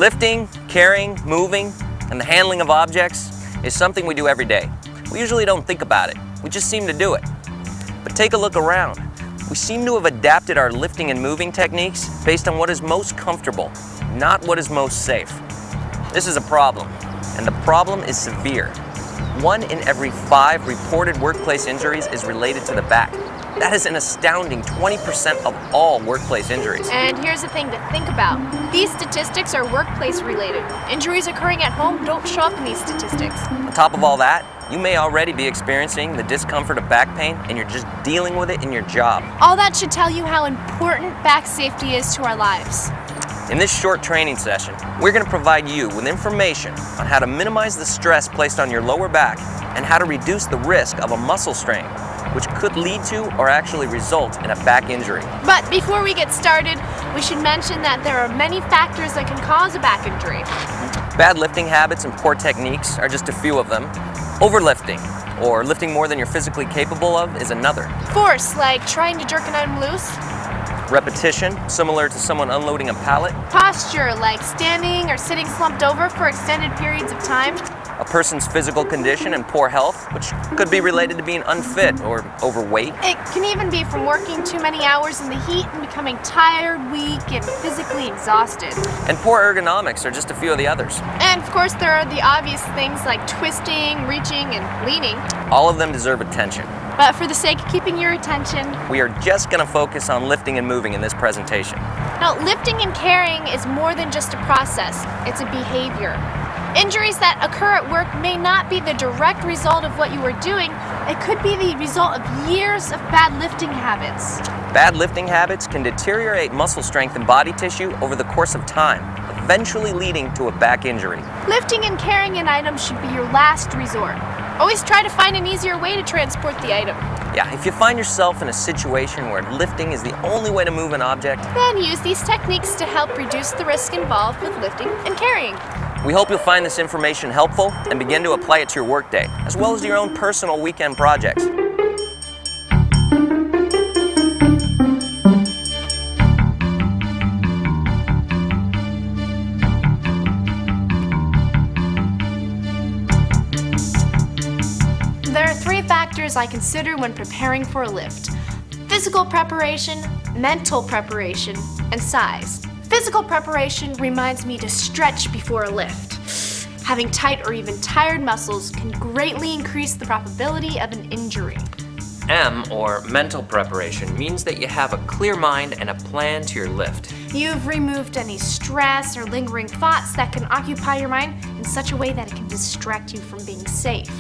Lifting, carrying, moving, and the handling of objects is something we do every day. We usually don't think about it, we just seem to do it. But take a look around. We seem to have adapted our lifting and moving techniques based on what is most comfortable, not what is most safe. This is a problem, and the problem is severe. 1 in every 5 reported workplace injuries is related to the back. That is an astounding 20% of all workplace injuries. And here's the thing to think about. These statistics are workplace related. Injuries occurring at home don't show up in these statistics. On top of all that, you may already be experiencing the discomfort of back pain and you're just dealing with it in your job. All that should tell you how important back safety is to our lives. In this short training session, we're going to provide you with information on how to minimize the stress placed on your lower back and how to reduce the risk of a muscle strain, which could lead to or actually result in a back injury. But before we get started, we should mention that there are many factors that can cause a back injury. Bad lifting habits and poor techniques are just a few of them. Overlifting, or lifting more than you're physically capable of, is another. Force, like trying to jerk an item loose. Repetition, similar to someone unloading a pallet. Posture, like standing or sitting slumped over for extended periods of time. A person's physical condition and poor health, which could be related to being unfit or overweight. It can even be from working too many hours in the heat and becoming tired, weak, and physically exhausted. And poor ergonomics are just a few of the others. And of course there are the obvious things like twisting, reaching, and leaning. All of them deserve attention. But for the sake of keeping your attention, we are just going to focus on lifting and moving in this presentation. Now, lifting and carrying is more than just a process, it's a behavior. Injuries that occur at work may not be the direct result of what you were doing. It could be the result of years of bad lifting habits. Bad lifting habits can deteriorate muscle strength and body tissue over the course of time, eventually leading to a back injury. Lifting and carrying an item should be your last resort. Always try to find an easier way to transport the item. Yeah, if you find yourself in a situation where lifting is the only way to move an object, then use these techniques to help reduce the risk involved with lifting and carrying. We hope you'll find this information helpful and begin to apply it to your workday, as well as to your own personal weekend projects. There are 3 factors I consider when preparing for a lift: physical preparation, mental preparation, and size. Physical preparation reminds me to stretch before a lift. Having tight or even tired muscles can greatly increase the probability of an injury. M, or mental preparation, means that you have a clear mind and a plan to your lift. You've removed any stress or lingering thoughts that can occupy your mind in such a way that it can distract you from being safe.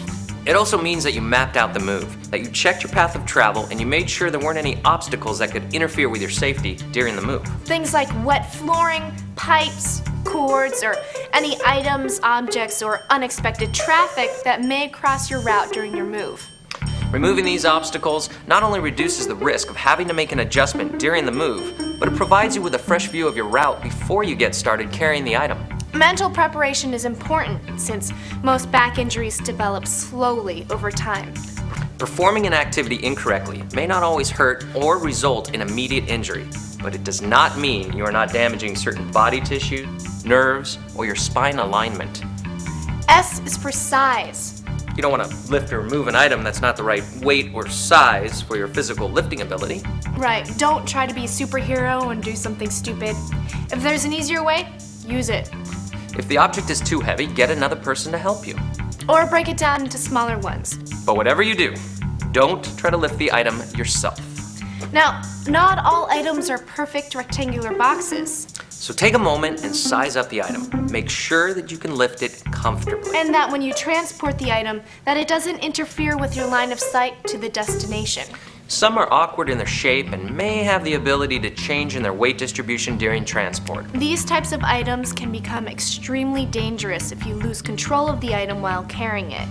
It also means that you mapped out the move, that you checked your path of travel, and you made sure there weren't any obstacles that could interfere with your safety during the move. Things like wet flooring, pipes, cords, or any items, objects, or unexpected traffic that may cross your route during your move. Removing these obstacles not only reduces the risk of having to make an adjustment during the move, but it provides you with a fresh view of your route before you get started carrying the item. Mental preparation is important since most back injuries develop slowly over time. Performing an activity incorrectly may not always hurt or result in immediate injury, but it does not mean you are not damaging certain body tissue, nerves, or your spine alignment. S is for size. You don't want to lift or move an item that's not the right weight or size for your physical lifting ability. Right, don't try to be a superhero and do something stupid. If there's an easier way, use it. If the object is too heavy, get another person to help you. Or break it down into smaller ones. But whatever you do, don't try to lift the item yourself. Now, not all items are perfect rectangular boxes. So take a moment and size up the item. Make sure that you can lift it comfortably. And that when you transport the item, that it doesn't interfere with your line of sight to the destination. Some are awkward in their shape and may have the ability to change in their weight distribution during transport. These types of items can become extremely dangerous if you lose control of the item while carrying it.